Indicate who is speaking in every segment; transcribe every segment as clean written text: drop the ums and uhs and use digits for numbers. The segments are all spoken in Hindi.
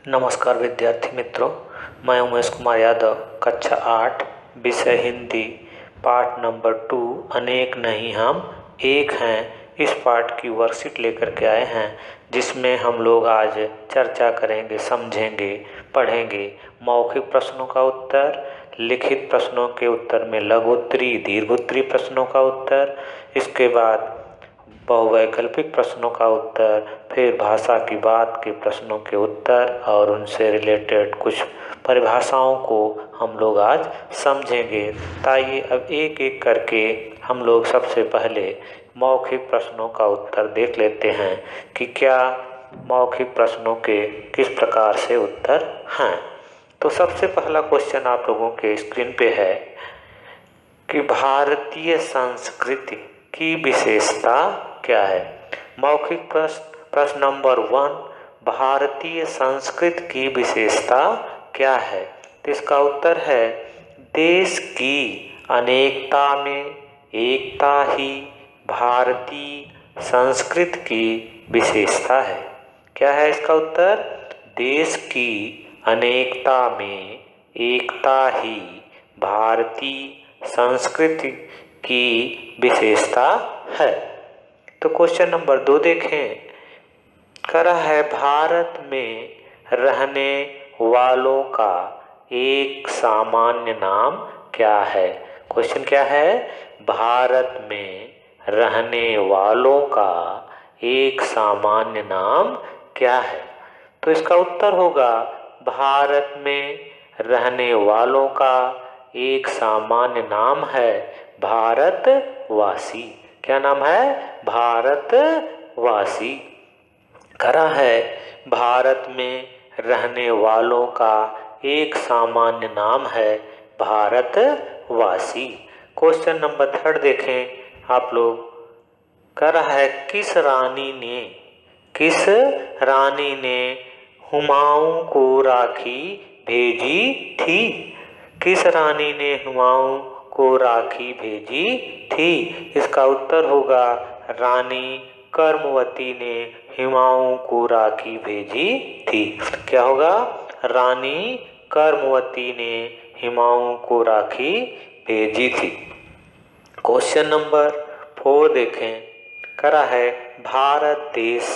Speaker 1: नमस्कार विद्यार्थी मित्रों, मैं उमेश कुमार यादव, कक्षा 8, विषय हिंदी, पाठ नंबर 2, अनेक नहीं हम एक हैं। इस पाठ की वर्कशीट लेकर के आए हैं, जिसमें हम लोग आज चर्चा करेंगे, समझेंगे, पढ़ेंगे मौखिक प्रश्नों का उत्तर, लिखित प्रश्नों के उत्तर में लघुत्तरी, दीर्घोत्तरी प्रश्नों का उत्तर, इसके बाद बहुवैकल्पिक प्रश्नों का उत्तर, फिर भाषा की बात के प्रश्नों के उत्तर और उनसे रिलेटेड कुछ परिभाषाओं को हम लोग आज समझेंगे। ताइए अब एक एक करके हम लोग सबसे पहले मौखिक प्रश्नों का उत्तर देख लेते हैं कि क्या मौखिक प्रश्नों के किस प्रकार से उत्तर हैं। तो सबसे पहला क्वेश्चन आप लोगों के स्क्रीन पे है कि भारतीय संस्कृति की विशेषता क्या है। मौखिक प्रश्न नंबर 1, भारतीय संस्कृति की विशेषता क्या है। तो इसका उत्तर है देश की अनेकता में एकता ही भारतीय संस्कृति की विशेषता है। क्या है इसका उत्तर? देश की अनेकता में एकता ही भारतीय संस्कृति की विशेषता है। तो क्वेश्चन नंबर 2 देखें, करा है भारत में रहने वालों का एक सामान्य नाम क्या है। क्वेश्चन क्या है? भारत में रहने वालों का एक सामान्य नाम क्या है। तो इसका उत्तर होगा भारत में रहने वालों का एक सामान्य नाम है भारतवासी। क्या नाम है? भारतवासी। करा है भारत में रहने वालों का एक सामान्य नाम है भारतवासी। क्वेश्चन नंबर 3 देखें आप लोग, करा है किस रानी ने हुमायूं को राखी भेजी थी। किस रानी ने हुमायूं को राखी भेजी थी। इसका उत्तर होगा रानी कर्मवती ने हुमायूं को राखी भेजी थी। क्या होगा? रानी कर्मवती ने हुमायूं को राखी भेजी थी। क्वेश्चन नंबर 4 देखें, करा है भारत देश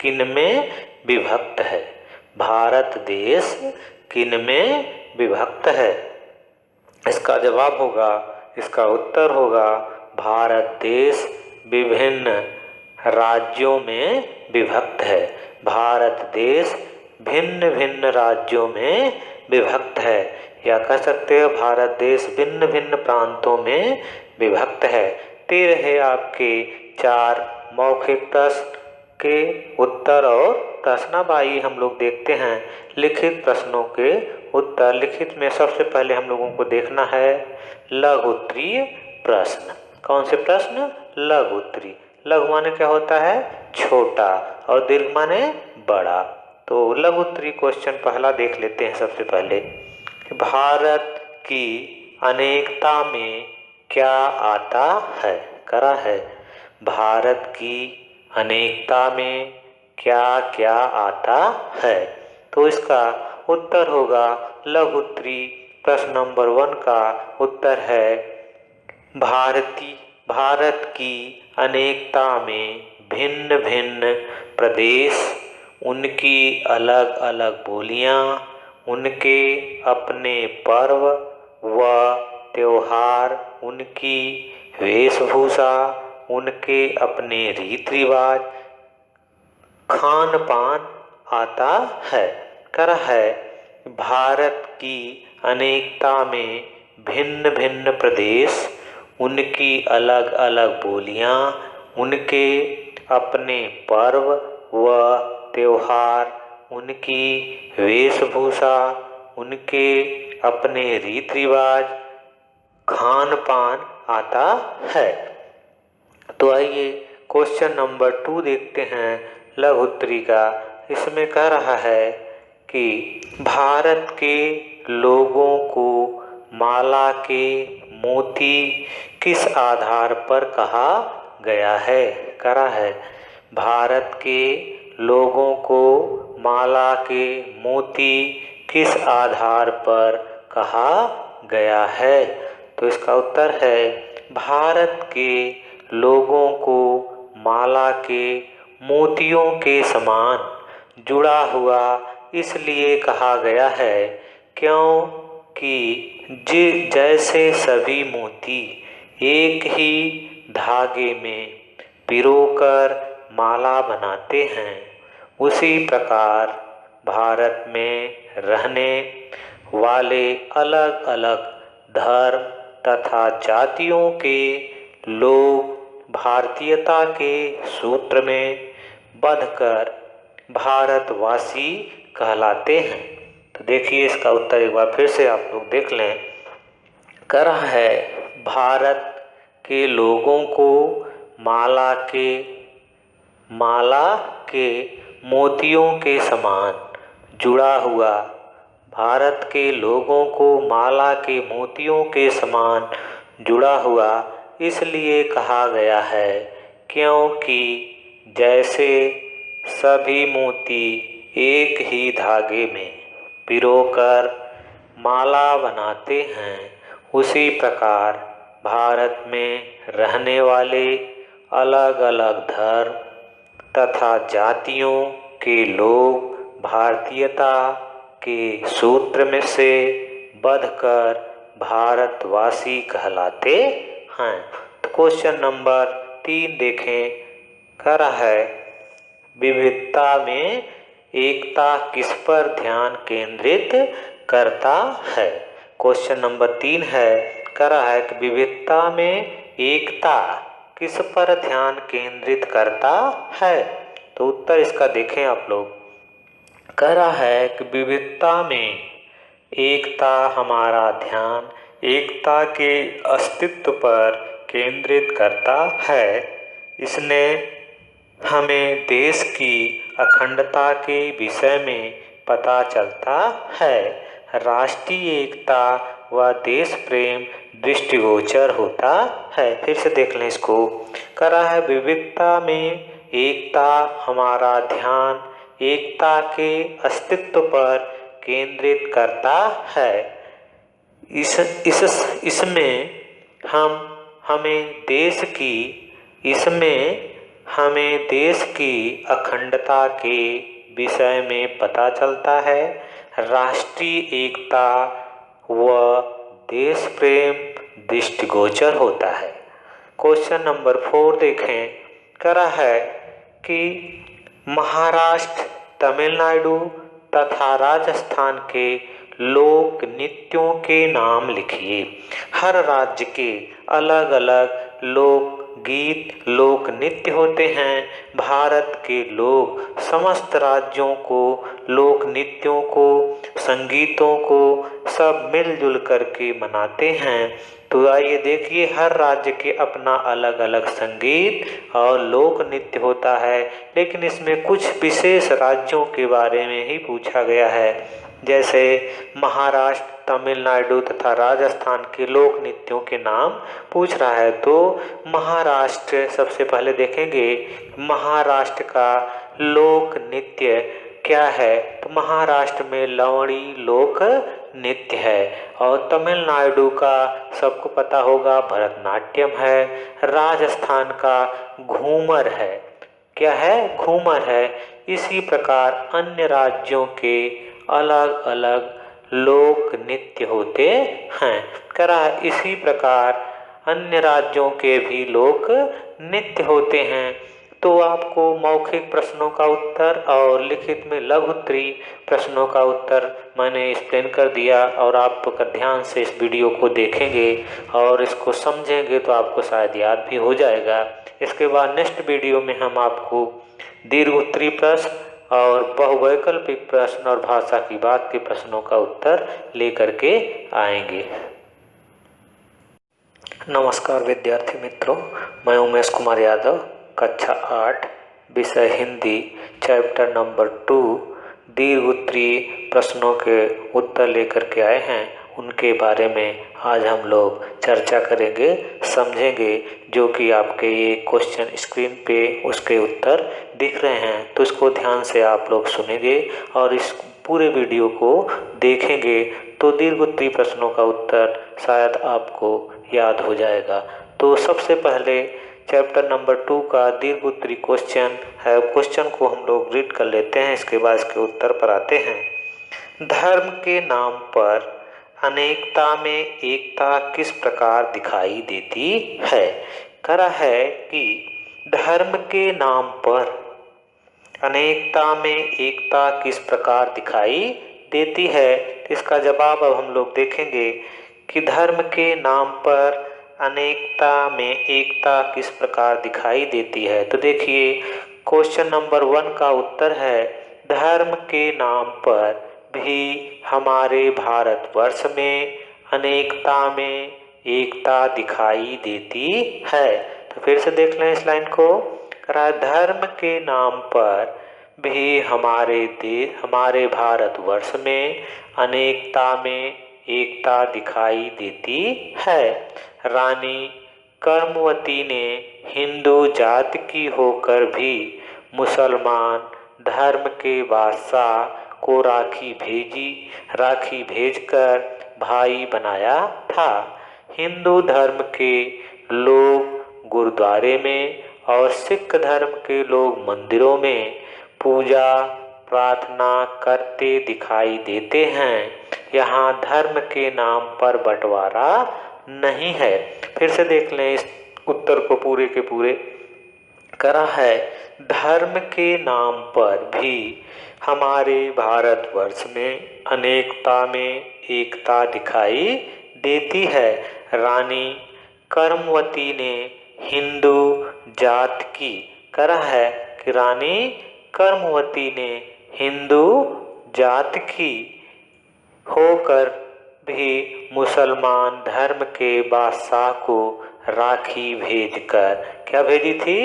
Speaker 1: किनमें विभक्त है। भारत देश किनमें विभक्त है। इसका जवाब होगा, इसका उत्तर होगा भारत देश विभिन्न राज्यों में विभक्त है। भारत देश भिन्न भिन्न राज्यों में विभक्त है, या कह सकते हैं भारत देश भिन्न भिन्न प्रांतों में विभक्त है। ते रहे आपके 4 मौखिक प्रश्न के उत्तर और प्रश्नावली हम लोग देखते हैं लिखित प्रश्नों के उत्तर। लिखित में सबसे पहले हम लोगों को देखना है लघुत्तरीय प्रश्न। कौन से प्रश्न? लघुत्तरी। लघु माने क्या होता है? छोटा, और दीर्घ माने बड़ा। तो लघुत्तरी क्वेश्चन पहला देख लेते हैं सबसे पहले। भारत की अनेकता में क्या आता है। करा है भारत की अनेकता में क्या क्या आता है। तो इसका उत्तर होगा लघुत्तरी प्रश्न नंबर 1 का उत्तर है भारत की अनेकता में भिन्न भिन्न प्रदेश, उनकी अलग अलग बोलियां, उनके अपने पर्व व त्योहार, उनकी वेशभूषा, उनके अपने रीति रिवाज, खान पान आता है। करा है भारत की अनेकता में भिन्न भिन्न प्रदेश, उनकी अलग अलग बोलियां, उनके अपने पर्व व त्योहार, उनकी वेशभूषा, उनके अपने रीति रिवाज, खान पान आता है। तो आइए क्वेश्चन नंबर 2 देखते हैं लघुत्तरी का। इसमें कह रहा है कि भारत के लोगों को माला के मोती किस आधार पर कहा गया है। करा है भारत के लोगों को माला के मोती किस आधार पर कहा गया है? तो इसका उत्तर है भारत के लोगों को माला के मोतियों के समान जुड़ा हुआ इसलिए कहा गया है क्योंकि जैसे सभी मोती एक ही धागे में पिरोकर माला बनाते हैं, उसी प्रकार भारत में रहने वाले अलग अलग धर्म तथा जातियों के लोग भारतीयता के सूत्र में बंधकर भारतवासी कहलाते हैं। तो देखिए इसका उत्तर एक बार फिर से आप लोग देख लें। कह रहा है भारत के लोगों को माला के मोतियों के समान जुड़ा हुआ, भारत के लोगों को माला के मोतियों के समान जुड़ा हुआ इसलिए कहा गया है क्योंकि जैसे सभी मोती एक ही धागे में पिरोकर माला बनाते हैं, उसी प्रकार भारत में रहने वाले अलग अलग धर्म तथा जातियों के लोग भारतीयता के सूत्र में से बंधकर भारतवासी कहलाते हैं। तो क्वेश्चन नंबर 3 देखें। कह रहा है विविधता में एकता किस पर ध्यान केंद्रित करता है? क्वेश्चन नंबर 3 है, कह रहा है कि विविधता में एकता किस पर ध्यान केंद्रित करता है? तो उत्तर इसका देखें आप लोग। कह रहा है कि विविधता में एकता हमारा ध्यान एकता के अस्तित्व पर केंद्रित करता है। इसने हमें देश की अखंडता के विषय में पता चलता है। राष्ट्रीय एकता व देश प्रेम दृष्टिगोचर होता है। फिर से देख लें इसको। कह रहा है विविधता में एकता हमारा ध्यान एकता के अस्तित्व पर केंद्रित करता है। इसमें हमें देश की अखंडता के विषय में पता चलता है। राष्ट्रीय एकता व देश प्रेम दृष्टिगोचर होता है। क्वेश्चन नंबर 4 देखें। कह रहा है कि महाराष्ट्र, तमिलनाडु तथा राजस्थान के लोक नृत्यों के नाम लिखिए। हर राज्य के अलग अलग लोक गीत लोक नृत्य होते हैं। भारत के लोग समस्त राज्यों को लोक नृत्यों को संगीतों को सब मिलजुल करके मनाते हैं। तो आइए देखिए, हर राज्य के अपना अलग अलग संगीत और लोक नृत्य होता है, लेकिन इसमें कुछ विशेष राज्यों के बारे में ही पूछा गया है। जैसे महाराष्ट्र, तमिलनाडु तथा राजस्थान के लोक नृत्यों के नाम पूछ रहा है। तो महाराष्ट्र सबसे पहले देखेंगे, महाराष्ट्र का लोक नृत्य क्या है? तो महाराष्ट्र में लवणी लोक नृत्य है। और तमिलनाडु का सबको पता होगा भरतनाट्यम है। राजस्थान का घूमर है। क्या है? घूमर है। इसी प्रकार अन्य राज्यों के अलग अलग लोक नृत्य होते हैं। कह रहा है इसी प्रकार अन्य राज्यों के भी लोक नृत्य होते हैं। तो आपको मौखिक प्रश्नों का उत्तर और लिखित में लघु उत्तरी प्रश्नों का उत्तर मैंने एक्सप्लेन कर दिया, और आप अगर ध्यान से इस वीडियो को देखेंगे और इसको समझेंगे तो आपको शायद याद भी हो जाएगा। इसके बाद नेक्स्ट वीडियो में हम आपको दीर्घ उत्तरी प्रश्न और बहुवैकल्पिक प्रश्न और भाषा की बात के प्रश्नों का उत्तर लेकर के आएंगे। नमस्कार विद्यार्थी मित्रों, मैं उमेश कुमार यादव, कक्षा 8, विषय हिंदी, चैप्टर नंबर 2 दीर्घ उत्तरीय प्रश्नों के उत्तर लेकर के आए हैं। उनके बारे में आज हम लोग चर्चा करेंगे, समझेंगे। जो कि आपके ये क्वेश्चन स्क्रीन पे उसके उत्तर दिख रहे हैं, तो इसको ध्यान से आप लोग सुनेंगे और इस पूरे वीडियो को देखेंगे तो दीर्घ-उत्तरीय प्रश्नों का उत्तर शायद आपको याद हो जाएगा। तो सबसे पहले चैप्टर नंबर 2 का दीर्घ-उत्तरीय क्वेश्चन है। क्वेश्चन को हम लोग रीड कर लेते हैं, इसके बाद इसके उत्तर पर आते हैं। धर्म के नाम पर अनेकता में एकता किस प्रकार दिखाई देती है? करा है कि धर्म के नाम पर अनेकता में एकता किस प्रकार दिखाई देती है। इसका जवाब अब हम लोग देखेंगे कि धर्म के नाम पर अनेकता में एकता किस प्रकार दिखाई देती है। तो देखिए, क्वेश्चन नंबर 1 का उत्तर है धर्म के नाम पर भी हमारे भारतवर्ष में अनेकता में एकता दिखाई देती है। तो फिर से देख लें इस लाइन को। धर्म के नाम पर भी हमारे भारतवर्ष में अनेकता में एकता दिखाई देती है। रानी कर्मवती ने हिंदू जाति की होकर भी मुसलमान धर्म के बादशाह को राखी भेजकर भाई बनाया था। हिंदू धर्म के लोग गुरुद्वारे में और सिख धर्म के लोग मंदिरों में पूजा प्रार्थना करते दिखाई देते हैं। यहाँ धर्म के नाम पर बंटवारा नहीं है। फिर से देख लें इस उत्तर को पूरे के पूरे। करा है धर्म के नाम पर भी हमारे भारतवर्ष में अनेकता में एकता दिखाई देती है। रानी कर्मवती ने हिंदू जात की करा है कि रानी कर्मवती ने हिंदू जात की होकर भी मुसलमान धर्म के बादशाह को राखी भेजकर क्या भेजी थी?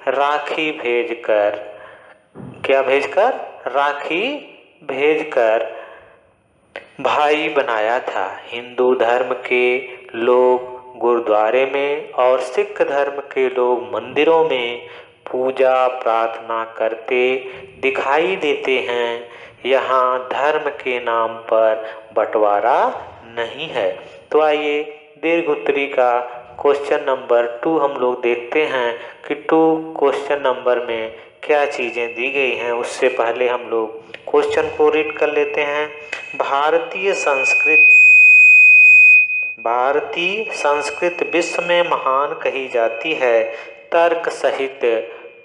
Speaker 1: राखी भेजकर क्या भेजकर? राखी भेजकर भाई बनाया था। हिंदू धर्म के लोग गुरुद्वारे में और सिख धर्म के लोग मंदिरों में पूजा प्रार्थना करते दिखाई देते हैं। यहाँ धर्म के नाम पर बंटवारा नहीं है। तो आइए दीर्घ-उत्तरीय का क्वेश्चन नंबर 2 हम लोग देखते हैं कि 2 क्वेश्चन नंबर में क्या चीज़ें दी गई हैं। उससे पहले हम लोग क्वेश्चन को रीड कर लेते हैं। भारतीय संस्कृत विश्व में महान कही जाती है, तर्क सहित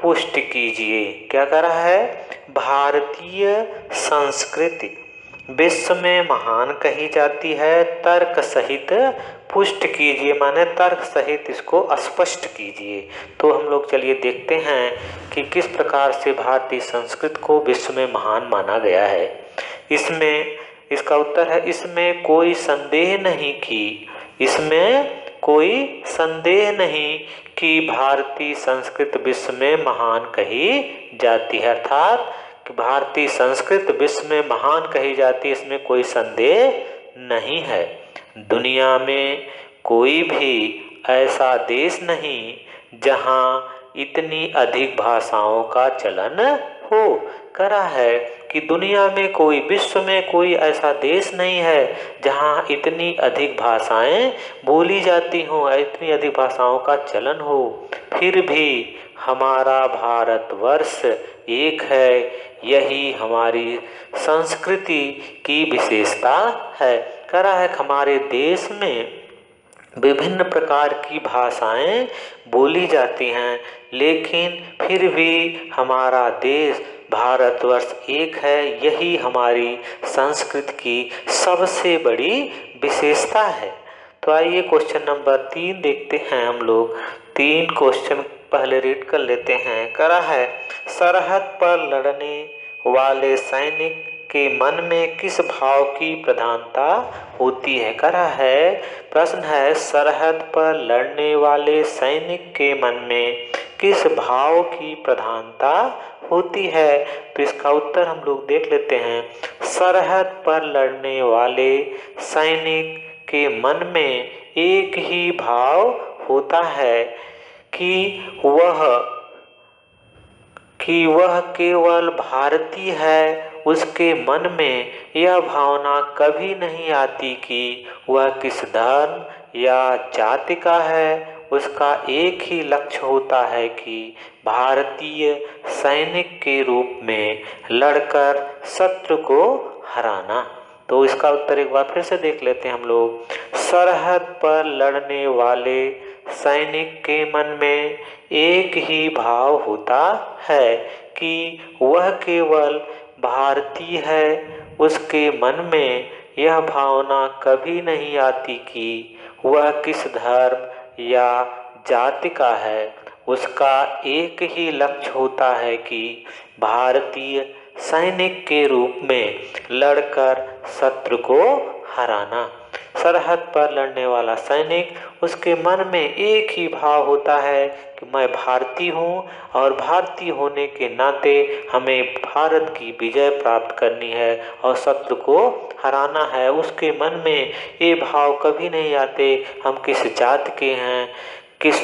Speaker 1: पुष्टि कीजिए। क्या कर रहा है? भारतीय संस्कृति विश्व में महान कही जाती है, तर्क सहित पुष्ट कीजिए, माने तर्क सहित इसको स्पष्ट कीजिए। तो हम लोग चलिए देखते हैं कि किस प्रकार से भारतीय संस्कृति को विश्व में महान माना गया है। इसका उत्तर है इसमें कोई संदेह नहीं कि भारतीय संस्कृति विश्व में महान कही जाती है। अर्थात कि भारतीय संस्कृति विश्व में महान कही जाती है, इसमें कोई संदेह नहीं है। दुनिया में कोई भी ऐसा देश नहीं जहां इतनी अधिक भाषाओं का चलन हो। करा है कि दुनिया में विश्व में कोई ऐसा देश नहीं है जहां इतनी अधिक भाषाएं बोली जाती हों, इतनी अधिक भाषाओं का चलन हो। फिर भी हमारा भारतवर्ष एक है, यही हमारी संस्कृति की विशेषता है। करा है हमारे देश में विभिन्न प्रकार की भाषाएं बोली जाती हैं, लेकिन फिर भी हमारा देश भारतवर्ष एक है, यही हमारी संस्कृति की सबसे बड़ी विशेषता है। तो आइए क्वेश्चन नंबर 3 देखते हैं हम लोग। 3 क्वेश्चन पहले रीड कर लेते हैं। करा है सरहद पर लड़ने वाले सैनिक के मन में किस भाव की प्रधानता होती है। करा है प्रश्न है सरहद पर लड़ने वाले सैनिक के मन में किस भाव की प्रधानता होती है? तो इसका उत्तर हम लोग देख लेते हैं। सरहद पर लड़ने वाले सैनिक के मन में एक ही भाव होता है कि वह केवल भारतीय है। उसके मन में यह भावना कभी नहीं आती कि वह किस धर्म या जाति का है। उसका एक ही लक्ष्य होता है कि भारतीय सैनिक के रूप में लड़कर शत्रु को हराना। तो इसका उत्तर एक बार फिर से देख लेते हैं हम लोग। सरहद पर लड़ने वाले सैनिक के मन में एक ही भाव होता है कि वह केवल भारतीय है। उसके मन में यह भावना कभी नहीं आती कि वह किस धर्म या जाति का है। उसका एक ही लक्ष्य होता है कि भारतीय सैनिक के रूप में लड़कर शत्रु को हराना। सरहद पर लड़ने वाला सैनिक, उसके मन में एक ही भाव होता है कि मैं भारतीय हूँ और भारतीय होने के नाते हमें भारत की विजय प्राप्त करनी है और शत्रु को हराना है। उसके मन में ये भाव कभी नहीं आते हम किस जाति के हैं, किस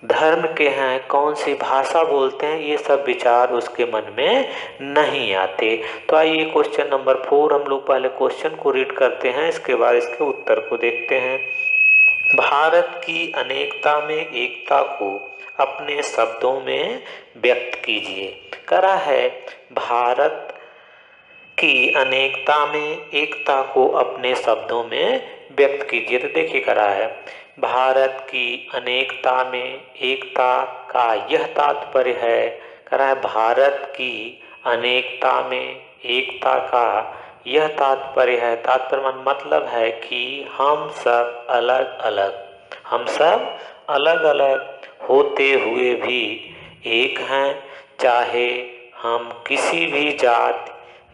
Speaker 1: धर्म के हैं, कौन सी भाषा बोलते हैं, ये सब विचार उसके मन में नहीं आते। तो आइए क्वेश्चन नंबर 4 हम लोग पहले क्वेश्चन को रीड करते हैं, इसके बाद इसके उत्तर को देखते हैं। भारत की अनेकता में एकता को अपने शब्दों में व्यक्त कीजिए। करा है भारत की अनेकता में एकता को अपने शब्दों में व्यक्त कीजिए। तो देखिए करा है, भारत की अनेकता में एकता का यह तात्पर्य है। करा है, भारत की अनेकता में एकता का यह तात्पर्य है। तात्पर्य मतलब है कि हम सब अलग अलग होते हुए भी एक हैं। चाहे हम किसी भी जात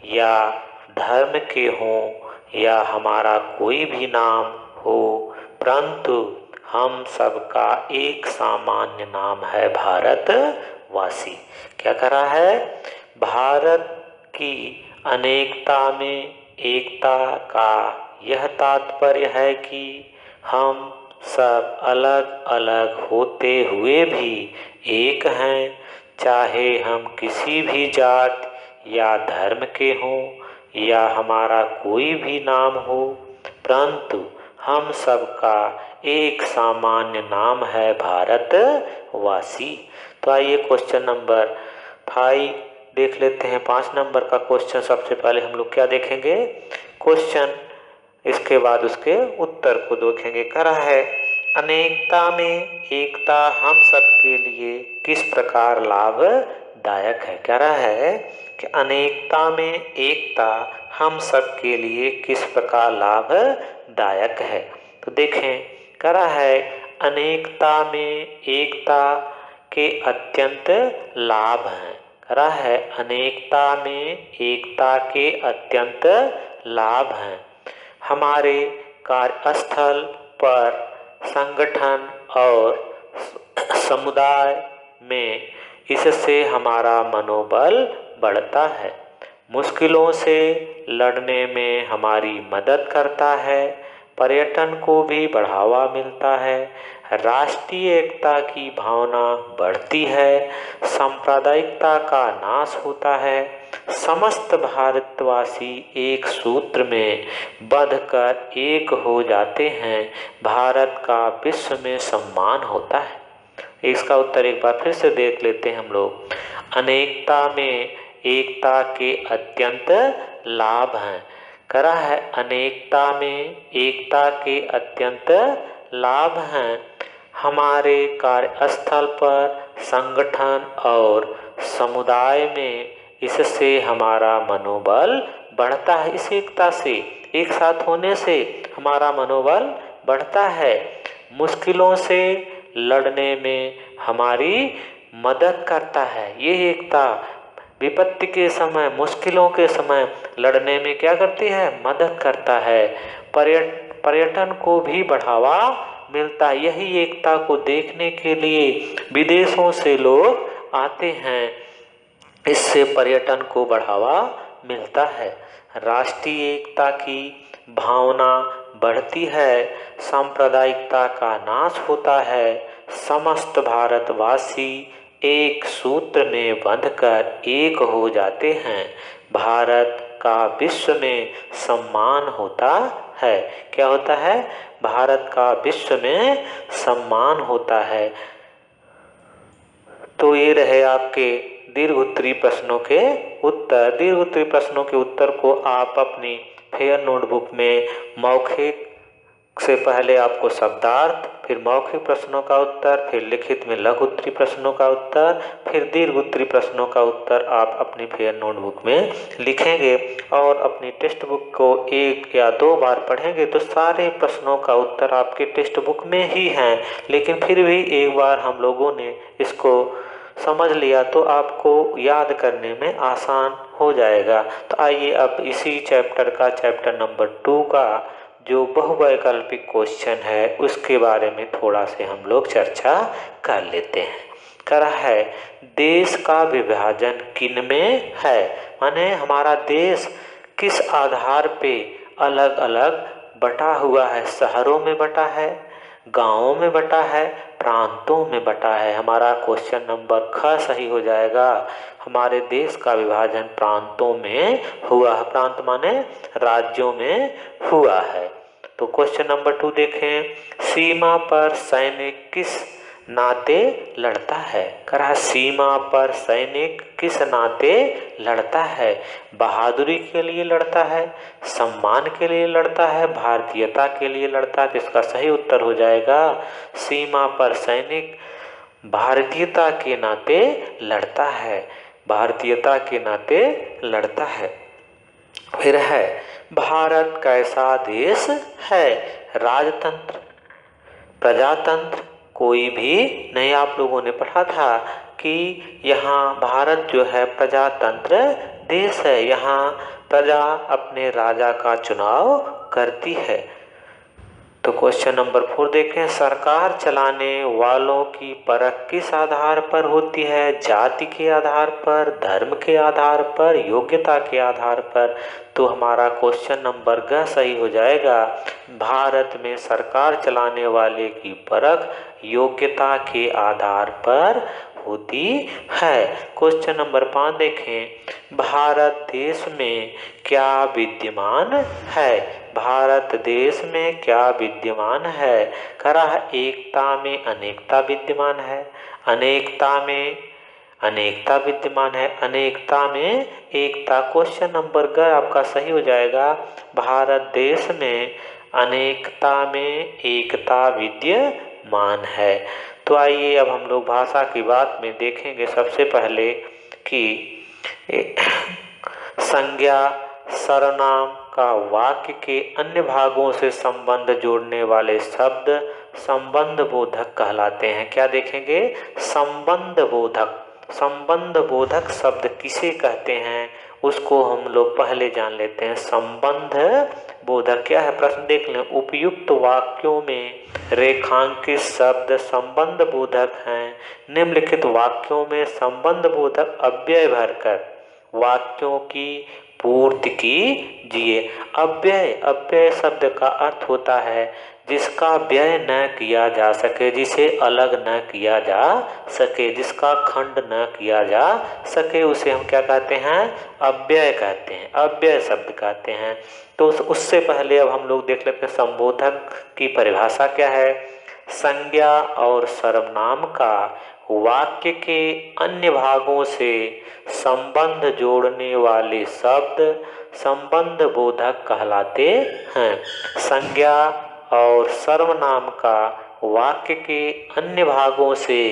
Speaker 1: या धर्म के हों या हमारा कोई भी नाम हो, परंतु हम सबका एक सामान्य नाम है भारतवासी। क्या करा है, भारत की अनेकता में एकता का यह तात्पर्य है कि हम सब अलग अलग होते हुए भी एक हैं। चाहे हम किसी भी जात या धर्म के हों या हमारा कोई भी नाम हो, परंतु हम सबका एक सामान्य नाम है भारतवासी। तो आइए क्वेश्चन नंबर 5 देख लेते हैं। 5 नंबर का क्वेश्चन सबसे पहले हम लोग क्या देखेंगे, क्वेश्चन, इसके बाद उसके उत्तर को देखेंगे। करा है, अनेकता में एकता हम सबके लिए किस प्रकार लाभदायक है। कह रहा है कि अनेकता में एकता हम सबके लिए किस प्रकार लाभदायक है। तो देखें, कह रहा है, अनेकता में एकता के अत्यंत लाभ हैं। कह रहा है, अनेकता में एकता के अत्यंत लाभ हैं। हमारे कार्यस्थल पर, संगठन और समुदाय में इससे हमारा मनोबल बढ़ता है, मुश्किलों से लड़ने में हमारी मदद करता है, पर्यटन को भी बढ़ावा मिलता है, राष्ट्रीय एकता की भावना बढ़ती है, सांप्रदायिकता का नाश होता है, समस्त भारतवासी एक सूत्र में बंधकर एक हो जाते हैं, भारत का विश्व में सम्मान होता है। इसका उत्तर एक बार फिर से देख लेते हैं हम लोग। अनेकता में एकता के अत्यंत लाभ हैं। करा है, अनेकता में एकता के अत्यंत लाभ हैं। हमारे कार्यस्थल पर, संगठन और समुदाय में इससे हमारा मनोबल बढ़ता है। इस एकता से, एक साथ होने से हमारा मनोबल बढ़ता है, मुश्किलों से लड़ने में हमारी मदद करता है। ये एकता विपत्ति के समय, मुश्किलों के समय लड़ने में क्या करती है, मदद करता है, पर्यटन को भी बढ़ावा मिलता है। यही एकता को देखने के लिए विदेशों से लोग आते हैं। इससे पर्यटन को बढ़ावा मिलता है। राष्ट्रीय एकता की भावना बढ़ती है। सांप्रदायिकता का नाश होता है। समस्त भारतवासी एक सूत्र में बंधकर एक हो जाते हैं। भारत का विश्व में सम्मान होता है। क्या होता है? भारत का विश्व में सम्मान होता है। तो ये रहे आपके दीर्घ उत्तरीय प्रश्नों के उत्तर। दीर्घ उत्तरीय प्रश्नों के उत्तर को आप अपनी फेयर नोटबुक में मौखिक से पहले आपको शब्दार्थ, फिर मौखिक प्रश्नों का उत्तर, फिर लिखित में लघु उत्तरीय प्रश्नों का उत्तर, फिर दीर्घ उत्तरीय प्रश्नों का उत्तर आप अपनी फेयर नोटबुक में लिखेंगे और अपनी टेक्स्ट बुक को 1 या 2 बार पढ़ेंगे तो सारे प्रश्नों का उत्तर आपके टेक्स्ट बुक में ही हैं। लेकिन फिर भी एक बार हम लोगों ने इसको समझ लिया तो आपको याद करने में आसान हो जाएगा। तो आइए अब इसी चैप्टर का चैप्टर नंबर 2 का जो बहुवैकल्पिक क्वेश्चन है उसके बारे में थोड़ा से हम लोग चर्चा कर लेते हैं। करा है देश का विभाजन किन में है, माने हमारा देश किस आधार पे अलग अलग बटा हुआ है। शहरों में बटा है, गांवों में बटा है, प्रांतों में बटा है। हमारा क्वेश्चन नंबर ख सही हो जाएगा। हमारे देश का विभाजन प्रांतों में हुआ है। प्रांत माने राज्यों में हुआ है। तो क्वेश्चन नंबर 2 देखें। सीमा पर सैनिक किस नाते लड़ता है। करा सीमा पर सैनिक किस नाते लड़ता है। बहादुरी के लिए लड़ता है, सम्मान के लिए लड़ता है, भारतीयता के लिए लड़ता है। तो इसका सही उत्तर हो जाएगा सीमा पर सैनिक भारतीयता के नाते लड़ता है। भारतीयता के नाते लड़ता है। फिर है भारत कैसा देश है। राजतंत्र, प्रजातंत्र, कोई भी नहीं। आप लोगों ने पढ़ा था कि यहाँ भारत जो है प्रजातंत्र देश है। यहाँ प्रजा अपने राजा का चुनाव करती है। तो क्वेश्चन नंबर 4 देखें। सरकार चलाने वालों की परख किस आधार पर होती है। जाति के आधार पर, धर्म के आधार पर, योग्यता के आधार पर। तो हमारा क्वेश्चन नंबर ग सही हो जाएगा। भारत में सरकार चलाने वाले की परख योग्यता के आधार पर होती है। क्वेश्चन नंबर 5 देखें। भारत देश में क्या विद्यमान है। भारत देश में क्या विद्यमान है। करा एकता में अनेकता विद्यमान है। अनेकता में अनेकता विद्यमान है। अनेकता में एकता। क्वेश्चन नंबर ग आपका सही हो जाएगा। भारत देश में अनेकता में एकता विद्यमान है। तो आइए अब हम लोग भाषा की बात में देखेंगे सबसे पहले कि संज्ञा सर्वनाम का वाक्य के अन्य भागों से संबंध जोड़ने वाले शब्द संबंध बोधक कहलाते हैं। क्या देखेंगे? संबंध बोधक। संबंध बोधक शब्द किसे कहते हैं उसको हम लोग पहले जान लेते हैं। संबंध बोधक क्या है? प्रश्न देख लें। उपयुक्त वाक्यों में रेखांकित शब्द संबंध बोधक हैं। निम्नलिखित वाक्यों में संबंध बोधक अव्यय भरकर वाक्यों की पूर्ति कीजिए। अव्यय, अव्यय शब्द का अर्थ होता है जिसका व्यय न किया जा सके, जिसे अलग न किया जा सके, जिसका खंड न किया जा सके, उसे हम क्या कहते हैं? अव्यय कहते हैं, अव्यय शब्द कहते हैं। तो उससे पहले अब हम लोग देख लेते हैं संबोधक की परिभाषा क्या है। संज्ञा और सर्वनाम का वाक्य के अन्य भागों से संबंध जोड़ने वाले शब्द संबंध बोधक कहलाते हैं। संज्ञा और सर्वनाम का वाक्य के अन्य भागों से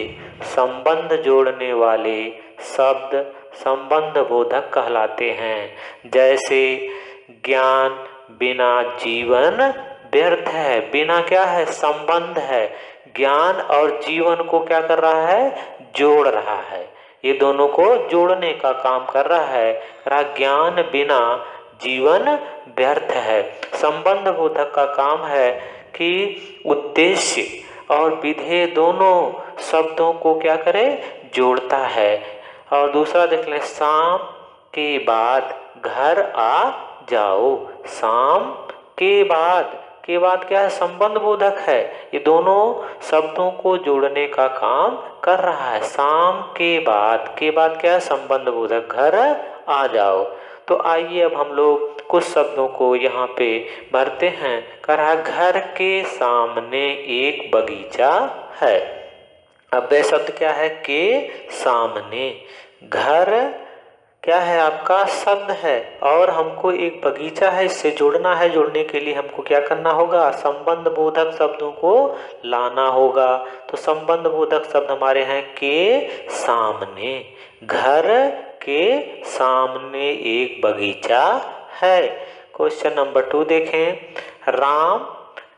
Speaker 1: संबंध जोड़ने वाले शब्द संबंध बोधक कहलाते हैं। जैसे ज्ञान बिना जीवन व्यर्थ है। बिना क्या है? संबंध है। ज्ञान और जीवन को क्या कर रहा है? जोड़ रहा है। ये दोनों को जोड़ने का काम कर रहा है। ज्ञान बिना जीवन व्यर्थ है। संबंध बोधक का काम है कि उद्देश्य और विधेय दोनों शब्दों को क्या करे, जोड़ता है। और दूसरा देख लें, शाम के बाद घर आ जाओ। शाम के बाद क्या है, संबंध बोधक है। ये दोनों शब्दों को जोड़ने का काम कर रहा है। शाम के बाद क्या है, संबंध बोधक, घर आ जाओ। तो आइए अब हम लोग कुछ शब्दों को यहाँ पे भरते हैं। कह रहा है घर के सामने एक बगीचा है। अब वह शब्द क्या है, के सामने। घर क्या है, आपका शब्द है और हमको एक बगीचा है, इससे जोड़ना है। जोड़ने के लिए हमको क्या करना होगा, संबंध बोधक शब्दों को लाना होगा। तो संबंध बोधक शब्द हमारे हैं के सामने। घर के सामने एक बगीचा है। क्वेश्चन नंबर 2 देखें, राम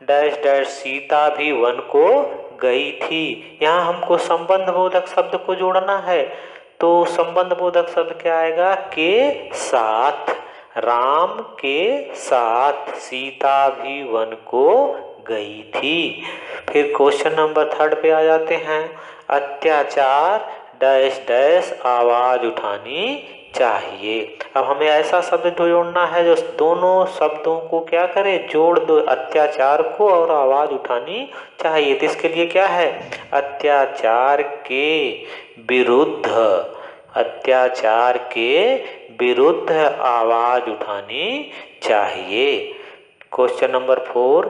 Speaker 1: डैश डैश सीता भी वन को गई थी। यहाँ हमको संबंध बोधक शब्द को जोड़ना है। तो संबंध बोधक शब्द क्या आएगा, के साथ। राम के साथ सीता भी वन को गई थी। फिर क्वेश्चन नंबर 3 पे आ जाते हैं, अत्याचार डैश डैश आवाज उठानी चाहिए। अब हमें ऐसा शब्द जोड़ना है जो दोनों शब्दों को क्या करे, जोड़ दो, अत्याचार को और आवाज उठानी चाहिए। तो इसके लिए क्या है, अत्याचार के विरुद्ध, अत्याचार के विरुद्ध आवाज उठानी चाहिए। क्वेश्चन नंबर 4,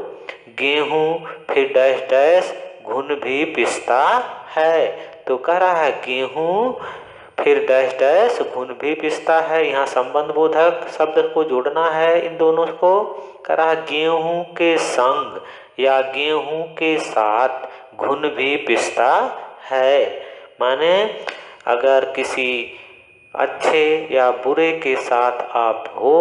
Speaker 1: गेहूं फिर डैश डैश घुन भी पिसता है। तो कह रहा है गेहूं फिर डैश डैश घुन भी पिसता है। यहाँ संबंध बोधक शब्द को जोड़ना है इन दोनों को। कह रहा है गेहूं के संग या गेहूं के साथ घुन भी पिसता है। माने अगर किसी अच्छे या बुरे के साथ आप हो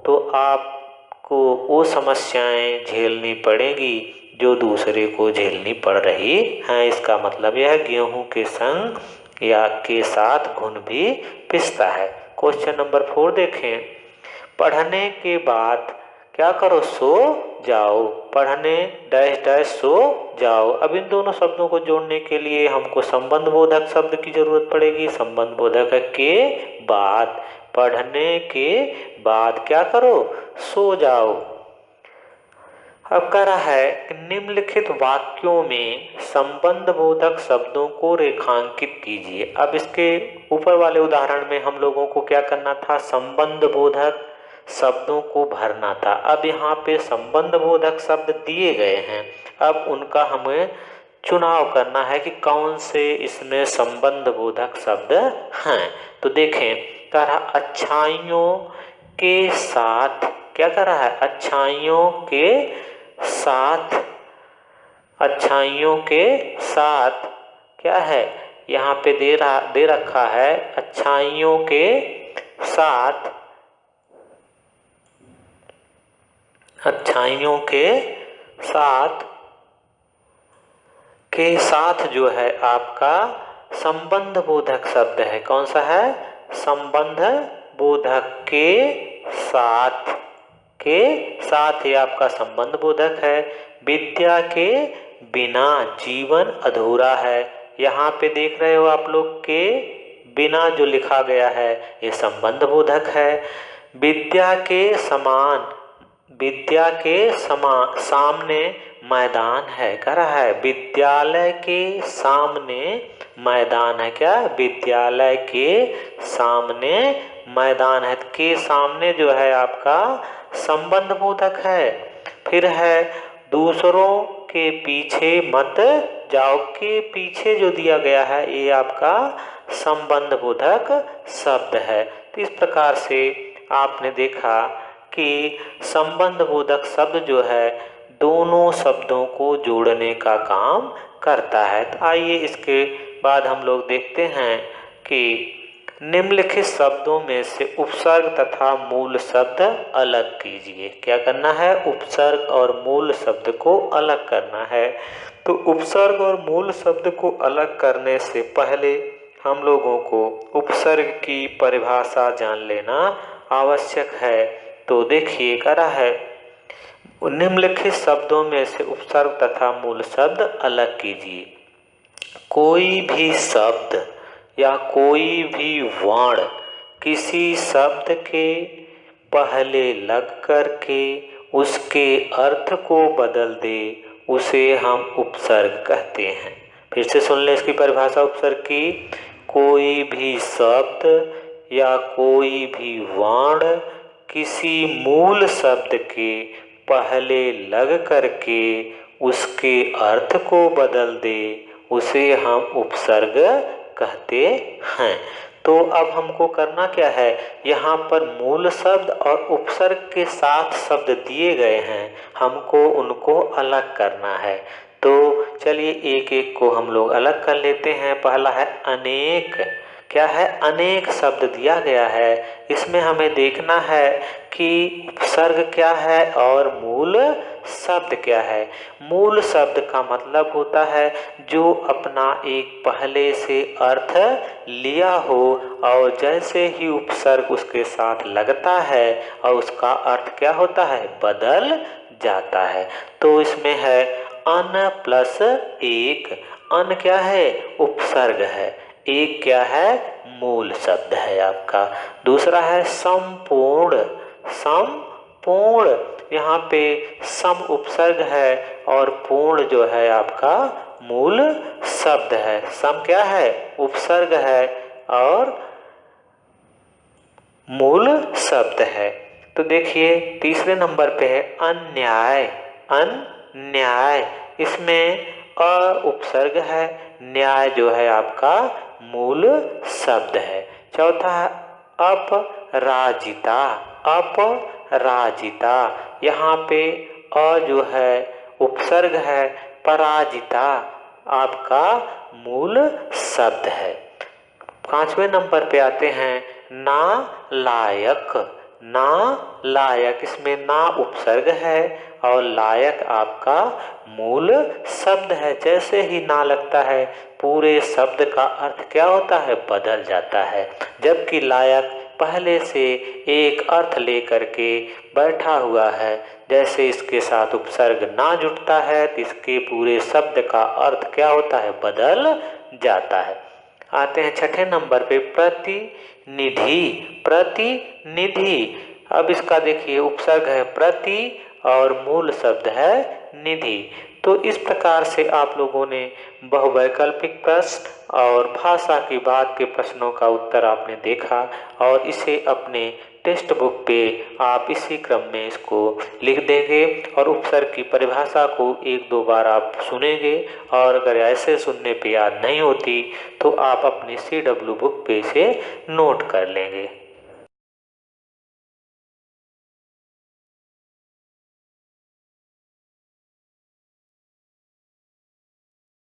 Speaker 1: तो आपको वो समस्याएं झेलनी पड़ेगी जो दूसरे को झेलनी पड़ रही हैं। इसका मतलब यह गेहूं के संग या के साथ घुन भी पिसता है। क्वेश्चन नंबर 4 देखें, पढ़ने के बाद क्या करो, सो जाओ। पढ़ने डैश डैश सो जाओ। अब इन दोनों शब्दों को जोड़ने के लिए हमको संबंध बोधक शब्द की जरूरत पड़ेगी। संबंध बोधक है के बाद। पढ़ने के बाद क्या करो, सो जाओ। अब कह रहा है कि निम्नलिखित वाक्यों में संबंध बोधक शब्दों को रेखांकित कीजिए। अब इसके ऊपर वाले उदाहरण में हम लोगों को क्या करना था, संबंध बोधक शब्दों को भरना था। अब यहाँ पे संबंध बोधक शब्द दिए गए हैं, अब उनका हमें चुनाव करना है कि कौन से इसमें संबंध बोधक शब्द हैं। तो देखें, कह रहा अच्छाइयों के साथ, क्या कह रहा है, अच्छाइयों के साथ। अच्छाइयों के साथ क्या है, यहाँ पे दे रखा है अच्छाइयों के साथ। अच्छाइयों के साथ जो है आपका संबंध बोधक शब्द है। कौन सा है, संबंध बोधक के साथ। के साथ ये आपका संबंध बोधक है। विद्या के बिना जीवन अधूरा है। यहाँ पे देख रहे हो आप लोग, के बिना जो लिखा गया है ये संबंध बोधक है। विद्या के समान, विद्या के सामने मैदान है। कह रहा है विद्यालय के सामने मैदान है। क्या, विद्यालय के सामने मैदान है। के सामने जो है आपका संबंध बोधक है। फिर है दूसरों के पीछे मत जाओ। के पीछे जो दिया गया है ये आपका संबंध बोधक शब्द है। तो इस प्रकार से आपने देखा कि संबंध बोधक शब्द जो है दोनों शब्दों को जोड़ने का काम करता है। तो आइए इसके बाद हम लोग देखते हैं कि निम्नलिखित शब्दों में से उपसर्ग तथा मूल शब्द अलग कीजिए। क्या करना है, उपसर्ग और मूल शब्द को अलग करना है। तो उपसर्ग और मूल शब्द को अलग करने से पहले हम लोगों को उपसर्ग की परिभाषा जान लेना आवश्यक है। तो देखिए, कह रहा है निम्नलिखित शब्दों में से उपसर्ग तथा मूल शब्द अलग कीजिए। कोई भी शब्द या कोई भी वर्ण किसी शब्द के पहले लग कर के उसके अर्थ को बदल दे, उसे हम उपसर्ग कहते हैं। फिर से सुन ले इसकी परिभाषा उपसर्ग की। कोई भी शब्द या कोई भी वर्ण किसी मूल शब्द के पहले लग कर के उसके अर्थ को बदल दे, उसे हम उपसर्ग कहते हैं। तो अब हमको करना क्या है, यहाँ पर मूल शब्द और उपसर्ग के साथ शब्द दिए गए हैं, हमको उनको अलग करना है। तो चलिए एक एक को हम लोग अलग कर लेते हैं। पहला है अनेक। क्या है, अनेक शब्द दिया गया है। इसमें हमें देखना है कि उपसर्ग क्या है और मूल शब्द क्या है। मूल शब्द का मतलब होता है जो अपना एक पहले से अर्थ लिया हो और जैसे ही उपसर्ग उसके साथ लगता है और उसका अर्थ क्या होता है, बदल जाता है। तो इसमें है अन प्लस एक। अन क्या है, उपसर्ग है। एक क्या है, मूल शब्द है आपका। दूसरा है संपूर्ण। संपूर्ण, यहाँ पे सम उपसर्ग है और पूर्ण जो है आपका मूल शब्द है। सम क्या है, उपसर्ग है और मूल शब्द है। तो देखिए तीसरे नंबर पे है अन्याय। अन्याय, इसमें अ उपसर्ग है, न्याय जो है आपका मूल शब्द है। चौथा है अपराजिता। अपराजिता, यहाँ पे अ जो है उपसर्ग है, पराजिता आपका मूल शब्द है। पांचवें नंबर पे आते हैं नालायक। नालायक, इसमें ना उपसर्ग है और लायक आपका मूल शब्द है। जैसे ही ना लगता है पूरे शब्द का अर्थ क्या होता है, बदल जाता है। जबकि लायक पहले से एक अर्थ लेकर के बैठा हुआ है। जैसे इसके साथ उपसर्ग ना जुड़ता है तो इसके पूरे शब्द का अर्थ क्या होता है, बदल जाता है। आते हैं छठे नंबर पे प्रतिनिधि। प्रतिनिधि, अब इसका देखिए उपसर्ग है प्रति और मूल शब्द है निधि। तो इस प्रकार से आप लोगों ने बहुवैकल्पिक प्रश्न और भाषा की बात के प्रश्नों का उत्तर आपने देखा और इसे अपने टेक्स्ट बुक पे आप इसी क्रम में इसको लिख देंगे और उपसर्ग की परिभाषा को एक दो बार आप सुनेंगे और अगर ऐसे सुनने पे याद नहीं होती तो आप अपनी CW बुक पे इसे नोट कर लेंगे।